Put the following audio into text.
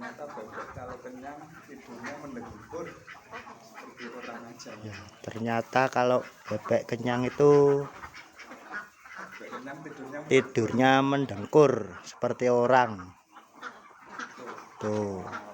ternyata bebek kalau kenyang tidurnya mendengkur seperti orang aja. Ya, ternyata kalau bebek kenyang itu Bebek kenyang tidurnya mendengkur seperti orang. Tuh. Tuh.